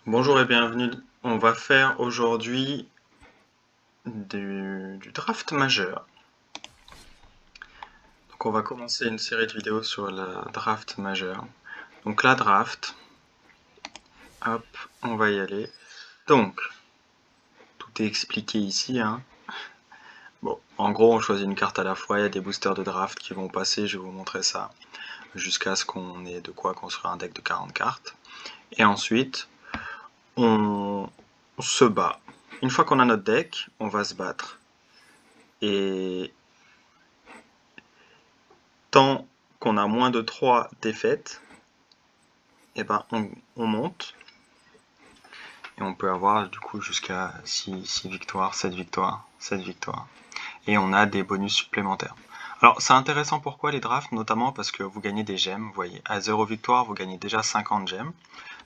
Bonjour et bienvenue. On va faire aujourd'hui du draft majeur. Donc on va commencer une série de vidéos sur la draft majeur. Donc la draft, hop, on va y aller. Donc, tout est expliqué ici, hein. Bon, en gros on choisit une carte à la fois, il y a des boosters de draft qui vont passer, je vais vous montrer ça, jusqu'à ce qu'on ait de quoi construire un deck de 40 cartes. Et ensuite, on se bat. Une fois qu'on a notre deck, on va se battre. Et tant qu'on a moins de 3 défaites, et ben on monte. Et on peut avoir du coup jusqu'à 6 victoires, 7 victoires, 7 victoires. Et on a des bonus supplémentaires. Alors c'est intéressant pourquoi les drafts, notamment parce que vous gagnez des gemmes, vous voyez, à 0 victoire, vous gagnez déjà 50 gemmes.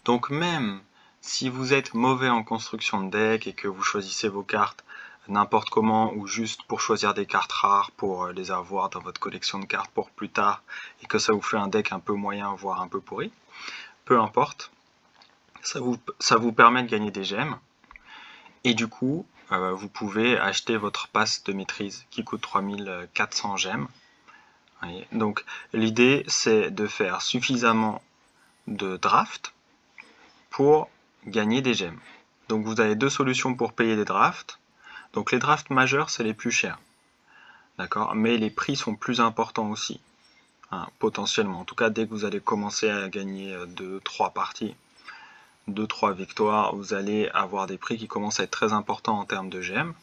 Donc même si vous êtes mauvais en construction de deck et que vous choisissez vos cartes n'importe comment ou juste pour choisir des cartes rares pour les avoir dans votre collection de cartes pour plus tard et que ça vous fait un deck un peu moyen voire un peu pourri, peu importe, ça vous permet de gagner des gemmes et du coup vous pouvez acheter votre passe de maîtrise qui coûte 3400 gemmes. Donc l'idée c'est de faire suffisamment de draft pour gagner des gemmes. Donc vous avez deux solutions pour payer des drafts. Donc les drafts majeurs c'est les plus chers, d'accord, mais les prix sont plus importants aussi, hein, potentiellement. En tout cas dès que vous allez commencer à gagner 2-3 parties, 2-3 victoires, vous allez avoir des prix qui commencent à être très importants en termes de gemmes.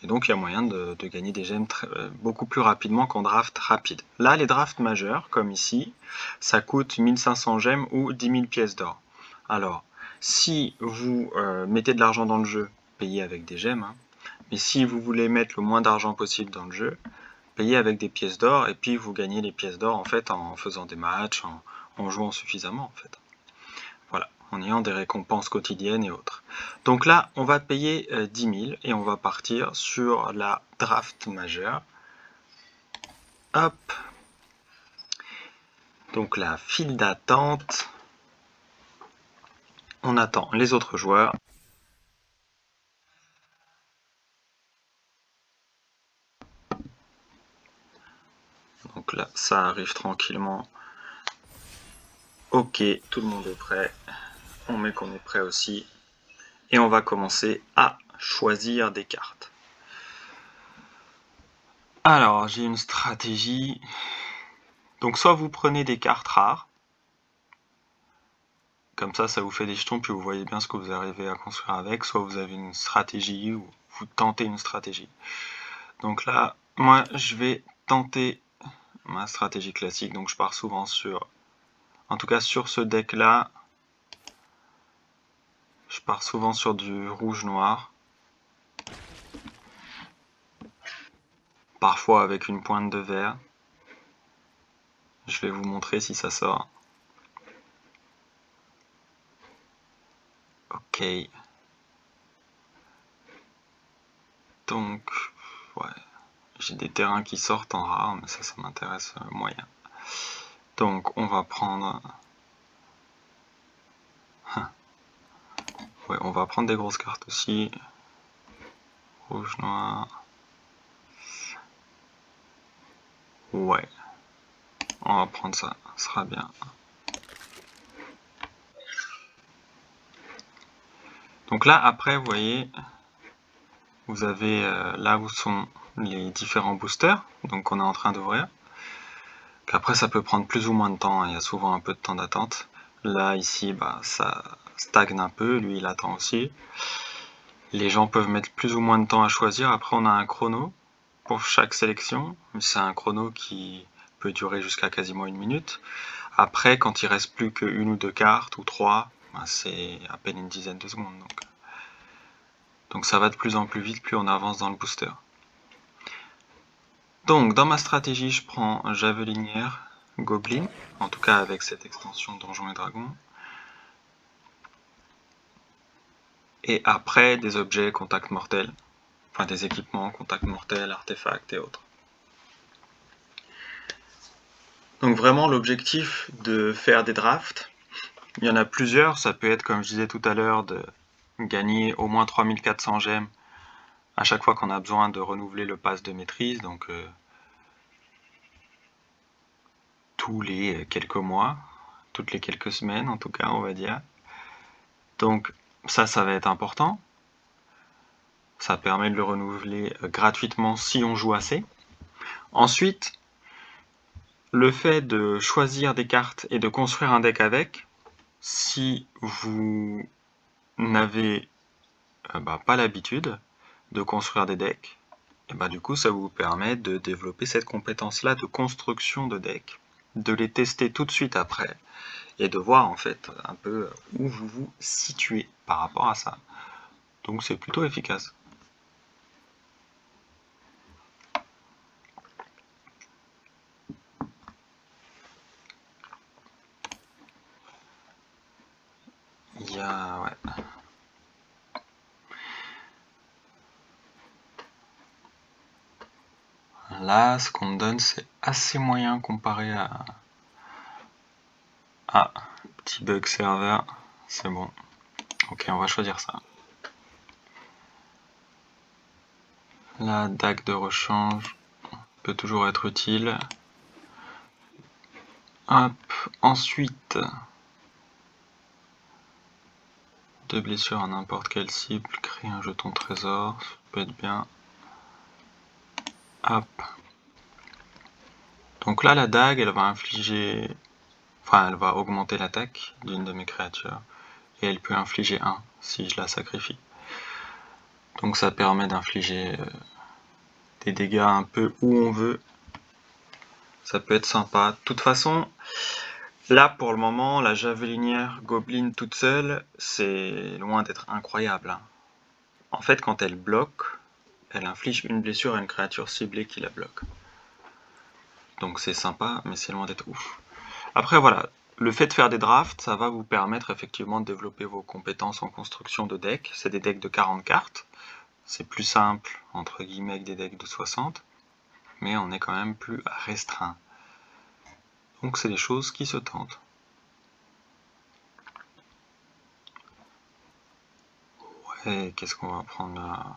Et donc il y a moyen de gagner des gemmes beaucoup plus rapidement qu'en draft rapide. Là les drafts majeurs, comme ici, ça coûte 1500 gemmes ou 10 000 pièces d'or. Alors, si vous mettez de l'argent dans le jeu, payez avec des gemmes, hein, mais si vous voulez mettre le moins d'argent possible dans le jeu, payez avec des pièces d'or, et puis vous gagnez les pièces d'or en fait en faisant des matchs, en jouant suffisamment en fait. Voilà, en ayant des récompenses quotidiennes et autres. Donc là, on va payer 10 000 et on va partir sur la draft majeure. Hop. Donc la file d'attente. On attend les autres joueurs. Donc là, ça arrive tranquillement. Ok, tout le monde est prêt. On met qu'on est prêt aussi. Et on va commencer à choisir des cartes. Alors, j'ai une stratégie. Donc soit vous prenez des cartes rares. Comme ça vous fait des jetons, puis vous voyez bien ce que vous arrivez à construire avec. Soit vous avez une stratégie, ou vous tentez une stratégie. Donc là, moi, je vais tenter ma stratégie classique. Donc je pars souvent sur... En tout cas, sur ce deck-là, je pars souvent sur du rouge-noir. Parfois avec une pointe de vert. Je vais vous montrer si ça sort. Ok. Donc, ouais. J'ai des terrains qui sortent en rare, mais ça m'intéresse moyen. Donc, on va prendre... Ouais, on va prendre des grosses cartes aussi. Rouge, noir. Ouais. On va prendre ça, ça sera bien. Donc là, après, vous voyez, vous avez là où sont les différents boosters, donc qu'on est en train d'ouvrir. Après, ça peut prendre plus ou moins de temps, hein, il y a souvent un peu de temps d'attente. Là, ici, bah, ça stagne un peu, lui, il attend aussi. Les gens peuvent mettre plus ou moins de temps à choisir. Après, on a un chrono pour chaque sélection. C'est un chrono qui peut durer jusqu'à quasiment 1 minute. Après, quand il reste plus qu'une ou deux cartes, ou trois, bah, c'est à peine une dizaine de secondes. Donc ça va de plus en plus vite plus on avance dans le booster. Donc dans ma stratégie, je prends Javelinière, Goblin, en tout cas avec cette extension Donjons et Dragons. Et après des objets contact mortel, enfin des équipements contact mortel, artefacts et autres. Donc vraiment l'objectif de faire des drafts, Il y en a plusieurs, ça peut être, comme je disais tout à l'heure, de gagner au moins 3400 gemmes à chaque fois qu'on a besoin de renouveler le pass de maîtrise, donc tous les quelques mois, toutes les quelques semaines en tout cas, on va dire. Donc ça va être important. Ça permet de le renouveler gratuitement si on joue assez. Ensuite, le fait de choisir des cartes et de construire un deck avec, si vous n'avez pas l'habitude de construire des decks, et du coup ça vous permet de développer cette compétence-là de construction de decks, de les tester tout de suite après, et de voir en fait un peu où vous vous situez par rapport à ça. Donc c'est plutôt efficace. Il y a... ouais. Là, ce qu'on me donne, c'est assez moyen comparé à... Ah, petit bug serveur, c'est bon. Ok, on va choisir ça. La dague de rechange peut toujours être utile. Hop, ensuite, 2 blessures à n'importe quelle cible, créer un jeton trésor, ça peut être bien. Hop. Donc là, la dague, elle va infliger... Enfin, elle va augmenter l'attaque d'une de mes créatures. Et elle peut infliger 1 si je la sacrifie. Donc ça permet d'infliger des dégâts un peu où on veut. Ça peut être sympa. De toute façon, là pour le moment, la javelinière Goblin toute seule, c'est loin d'être incroyable. Hein. En fait, quand elle bloque, elle inflige une blessure à une créature ciblée qui la bloque. Donc c'est sympa, mais c'est loin d'être ouf. Après voilà, le fait de faire des drafts, ça va vous permettre effectivement de développer vos compétences en construction de decks. C'est des decks de 40 cartes. C'est plus simple, entre guillemets, que des decks de 60. Mais on est quand même plus restreint. Donc c'est des choses qui se tentent. Ouais, qu'est-ce qu'on va prendre là?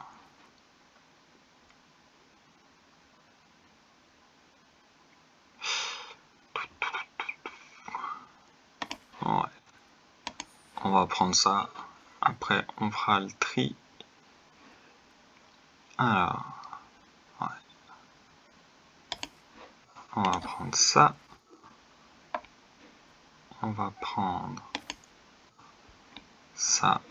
Ouais. On va prendre ça. Après, on fera le tri. Alors, ouais. On va prendre ça. On va prendre ça.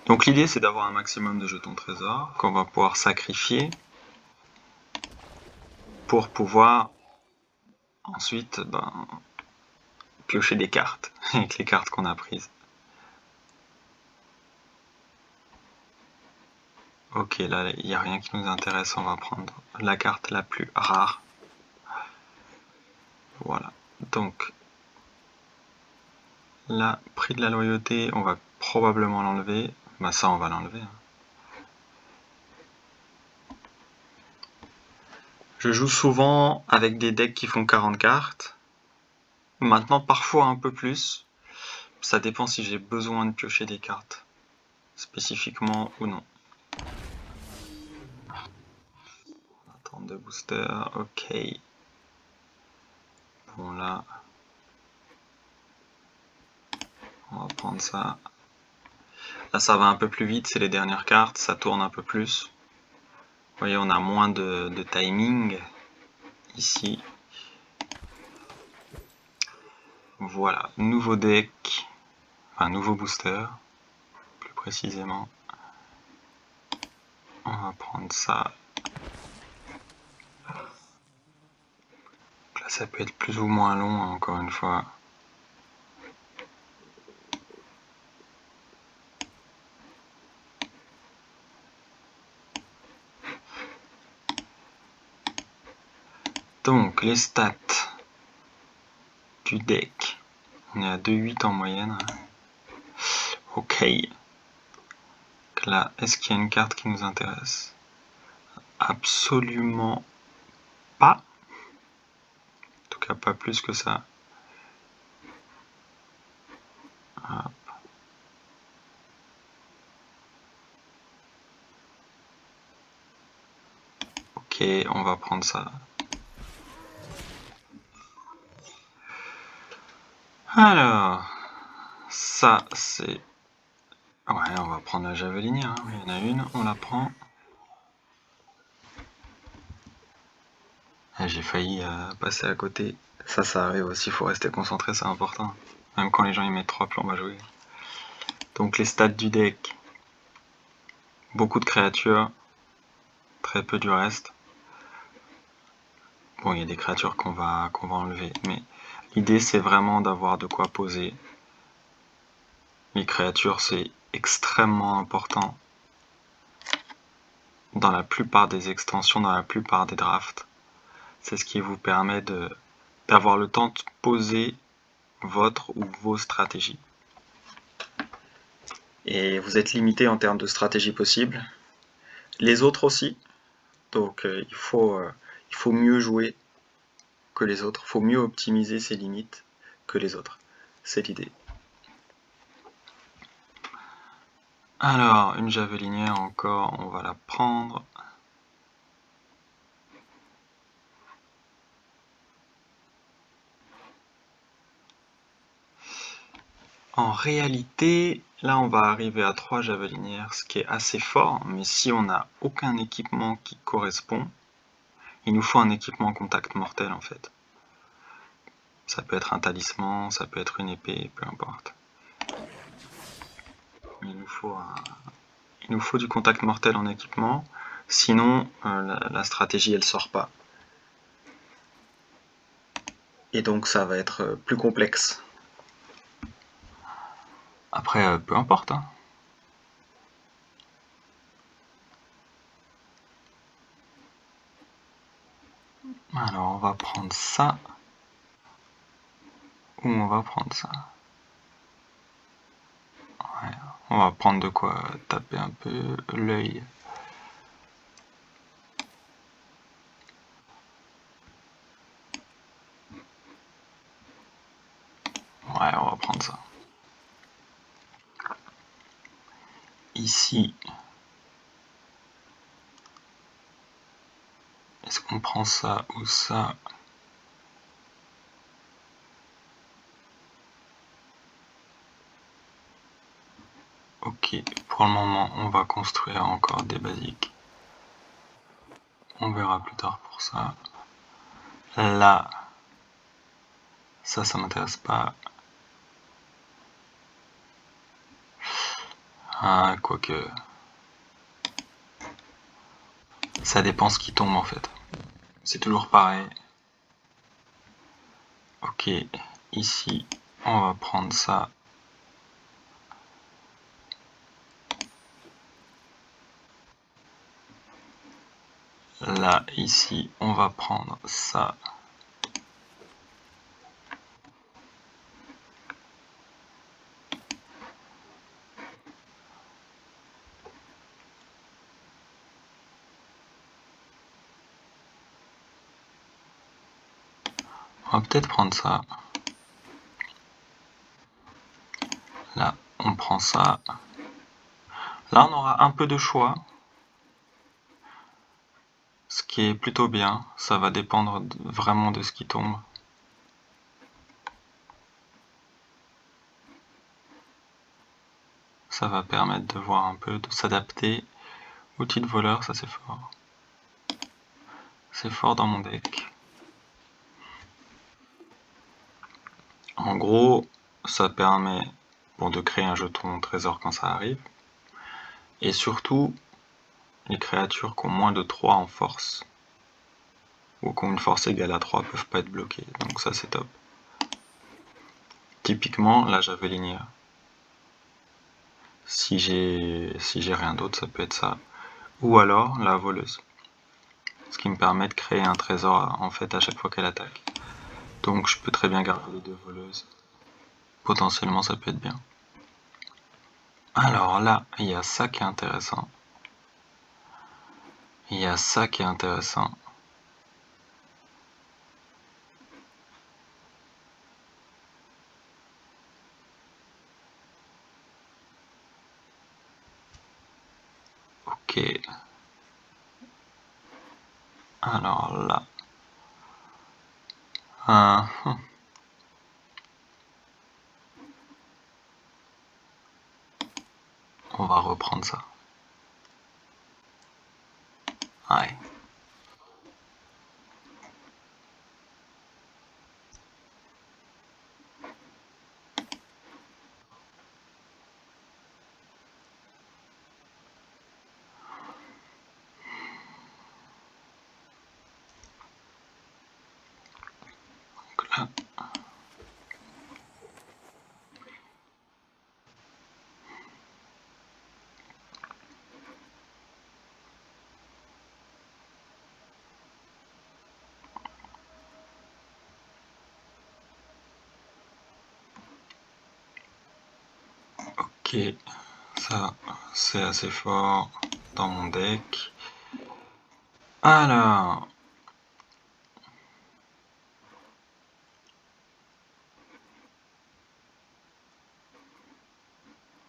Donc l'idée, c'est d'avoir un maximum de jetons trésors qu'on va pouvoir sacrifier pour pouvoir ensuite piocher des cartes avec les cartes qu'on a prises. Ok, là, il n'y a rien qui nous intéresse. On va prendre la carte la plus rare. Voilà. Donc, là, prix de la loyauté, on va probablement l'enlever. Bah ça, on va l'enlever. Je joue souvent avec des decks qui font 40 cartes. Maintenant, parfois un peu plus. Ça dépend si j'ai besoin de piocher des cartes spécifiquement ou non. Attendre de booster, ok. Bon là, on va prendre ça. Là ça va un peu plus vite, c'est les dernières cartes, ça tourne un peu plus. Vous voyez, on a moins de timing ici. Voilà, nouveau deck, enfin nouveau booster, plus précisément. On va prendre ça. Là ça peut être plus ou moins long, hein, encore une fois. Donc les stats du deck, on est à 2,8 en moyenne. Ok. Là, est-ce qu'il y a une carte qui nous intéresse? Absolument pas. En tout cas, pas plus que ça. Ok, on va prendre ça. Alors, ça c'est... Ouais, on va prendre la javelinière, hein. Il y en a une, on la prend. Ah, j'ai failli passer à côté. Ça arrive aussi, il faut rester concentré, c'est important. Même quand les gens y mettent 3 plombs à jouer. Donc les stats du deck. Beaucoup de créatures, très peu du reste. Bon, il y a des créatures qu'on va enlever, mais l'idée c'est vraiment d'avoir de quoi poser. Les créatures, c'est extrêmement important dans la plupart des extensions, dans la plupart des drafts. C'est ce qui vous permet d'avoir le temps de poser votre ou vos stratégies. Et vous êtes limité en termes de stratégie possible. Les autres aussi. Donc il faut mieux jouer que les autres. Il faut mieux optimiser ses limites que les autres. C'est l'idée. Alors, une javelinière encore, on va la prendre. En réalité, là on va arriver à 3 javelinières, ce qui est assez fort, mais si on n'a aucun équipement qui correspond, il nous faut un équipement contact mortel en fait. Ça peut être un talisman, ça peut être une épée, peu importe. Il nous faut du contact mortel en équipement, sinon la stratégie elle sort pas. Et donc ça va être plus complexe. Après, peu importe, hein. Alors on va prendre ça. Ou on va prendre ça. Ouais, on va prendre de quoi taper un peu l'œil. Ouais, on va prendre ça. Ici, est-ce qu'on prend ça ou ça? Ok, pour le moment, on va construire encore des basiques. On verra plus tard pour ça. Là, ça m'intéresse pas. Ah, quoique... Ça dépend ce qui tombe en fait. C'est toujours pareil. Ok, ici, on va prendre ça. Là, ici, on va prendre ça. On va peut-être prendre ça. Là, on prend ça. Là, on aura un peu de choix. Ce qui est plutôt bien. Ça va dépendre vraiment de ce qui tombe. Ça va permettre de voir un peu, de s'adapter. Outil de voleur, ça c'est fort. C'est fort dans mon deck. En gros, ça permet de créer un jeton trésor quand ça arrive. Et surtout, les créatures qui ont moins de 3 en force, ou qui ont une force égale à 3, peuvent pas être bloquées. Donc ça c'est top. Typiquement, la javelinière. Si j'ai rien d'autre, ça peut être ça. Ou alors la voleuse. Ce qui me permet de créer un trésor en fait à chaque fois qu'elle attaque. Donc je peux très bien garder les 2 voleuses. Potentiellement ça peut être bien. Alors là, il y a ça qui est intéressant. Il y a ça qui est intéressant. Ok. Alors là, on va reprendre ça. Ouais. Donc là, ok, ça c'est assez fort dans mon deck. Alors,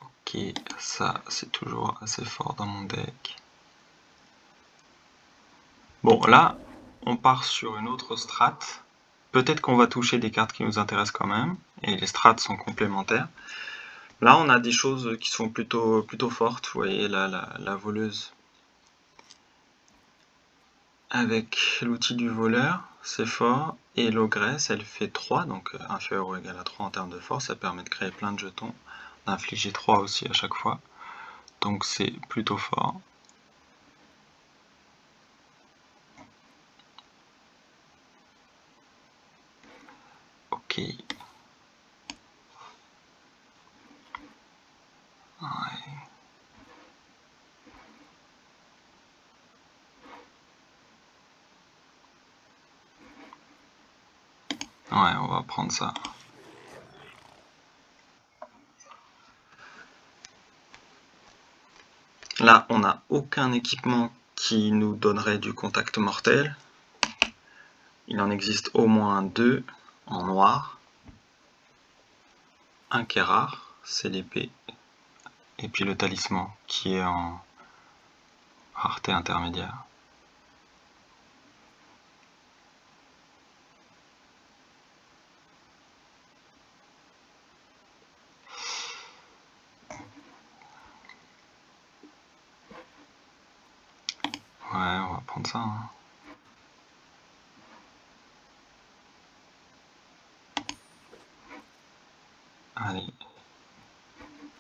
ok, ça c'est toujours assez fort dans mon deck. Bon, là, on part sur une autre strat. Peut-être qu'on va toucher des cartes qui nous intéressent quand même, et les strats sont complémentaires. Là, on a des choses qui sont plutôt fortes. Vous voyez, la voleuse avec l'outil du voleur, c'est fort. Et l'ogresse, elle fait 3, donc inférieur ou égal à 3 en termes de force. Ça permet de créer plein de jetons, d'infliger 3 aussi à chaque fois. Donc c'est plutôt fort. Ok. Ouais. Ouais, on va prendre ça. Là, on n'a aucun équipement qui nous donnerait du contact mortel. Il en existe au moins 2 en noir. Un qui est rare, c'est l'épée. Et puis le talisman qui est en rareté intermédiaire. Ouais, on va prendre ça. Hein. Allez.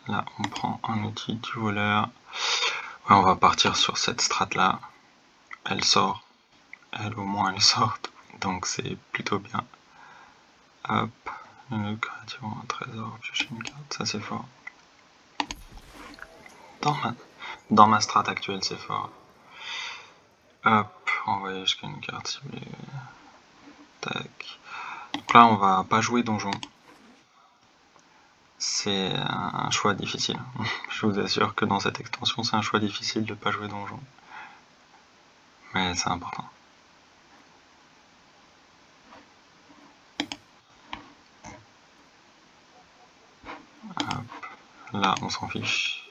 Là, on prend un outil du voleur. Ouais, on va partir sur cette strat là. Elle sort. Elle au moins elle sort. Donc c'est plutôt bien. Hop. Une créature, un trésor, piocher une carte. Ça c'est fort. Dans ma strat actuelle, c'est fort. Hop. Envoyer jusqu'à une carte ciblée. Tac. Donc là, on va pas jouer donjon. C'est un choix difficile. Je vous assure que dans cette extension, c'est un choix difficile de ne pas jouer donjon. Mais c'est important. Hop. Là, on s'en fiche.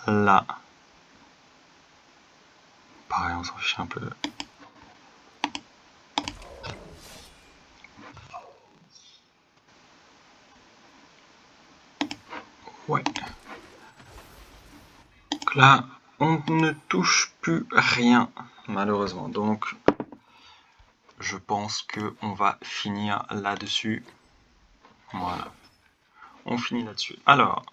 Là. Pareil, on s'en fiche un peu. Ouais. Donc là, on ne touche plus rien, malheureusement. Donc, je pense qu'on va finir là-dessus. Voilà. On finit là-dessus. Alors,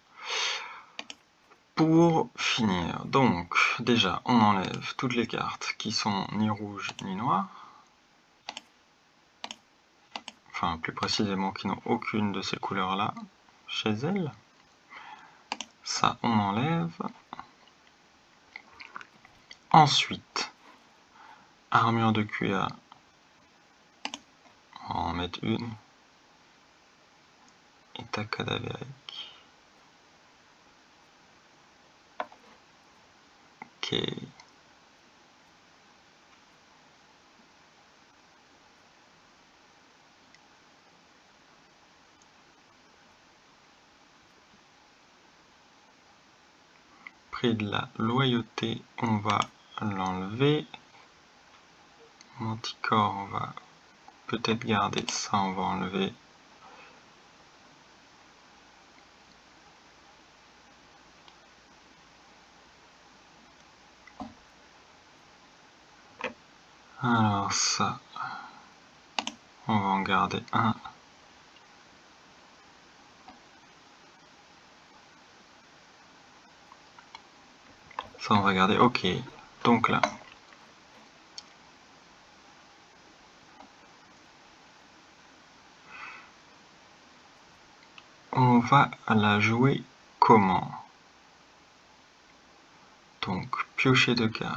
pour finir, donc, déjà, on enlève toutes les cartes qui sont ni rouges ni noires. Enfin, plus précisément, qui n'ont aucune de ces couleurs-là chez elles. Ça, on enlève. Ensuite, armure de cuir. On va en mettre une. État cadavérique. Ok. Prix de la loyauté, on va l'enlever. Manticore, on va peut-être garder ça, on va enlever. Alors ça, on va en garder un. Ça on va garder, ok. Donc là, on va la jouer comment? Donc, piocher 2 cartes.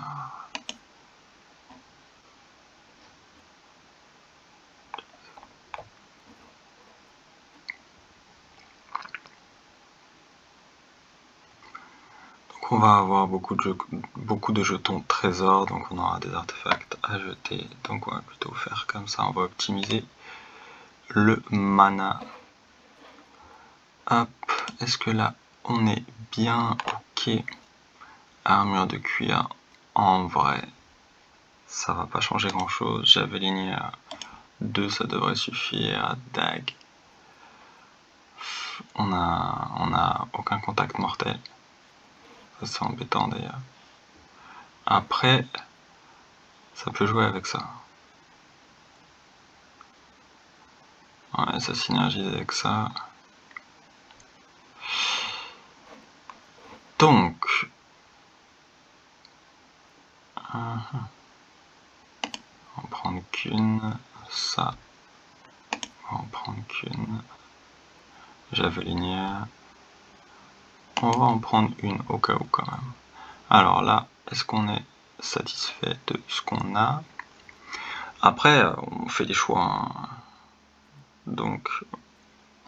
Donc on va avoir beaucoup de jetons trésors, donc on aura des artefacts à jeter. Donc on va plutôt faire comme ça, on va optimiser le mana. Hop, est-ce que là on est bien ok? Armure de cuir, en vrai, ça va pas changer grand chose. Javelinière 2, ça devrait suffire. Dague, on a aucun contact mortel. Ça c'est embêtant d'ailleurs. Après, ça peut jouer avec ça. Ouais, ça synergise avec ça. Donc, on va en prendre qu'une. Ça, on va en prendre qu'une. Javelinière. On va en prendre une au cas où quand même. Alors là, est-ce qu'on est satisfait de ce qu'on a? Après, on fait des choix. Hein. Donc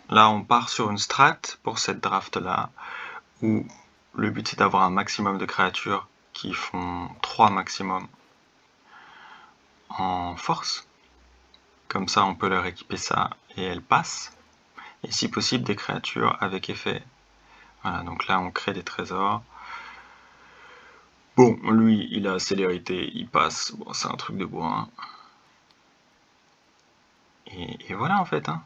là, on part sur une strat pour cette draft-là, où le but c'est d'avoir un maximum de créatures qui font 3 maximum en force. Comme ça, on peut leur équiper ça et elles passent. Et si possible, des créatures avec effet. Voilà, donc là, on crée des trésors. Bon, lui, il a célérité, il passe. Bon, c'est un truc de bourrin. Et voilà, en fait. Hein.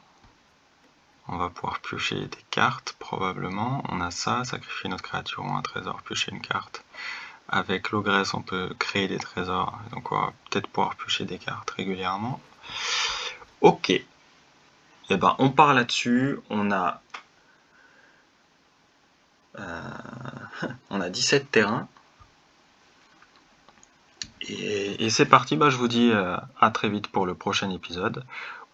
On va pouvoir piocher des cartes, probablement. On a ça, sacrifier notre créature ou un trésor, piocher une carte. Avec l'ogresse, on peut créer des trésors. Donc, on va peut-être pouvoir piocher des cartes régulièrement. Ok. Et ben, on part là-dessus. On a 17 terrains. Et c'est parti, bah, je vous dis à très vite pour le prochain épisode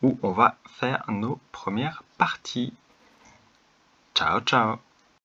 où on va faire nos premières parties. Ciao, ciao!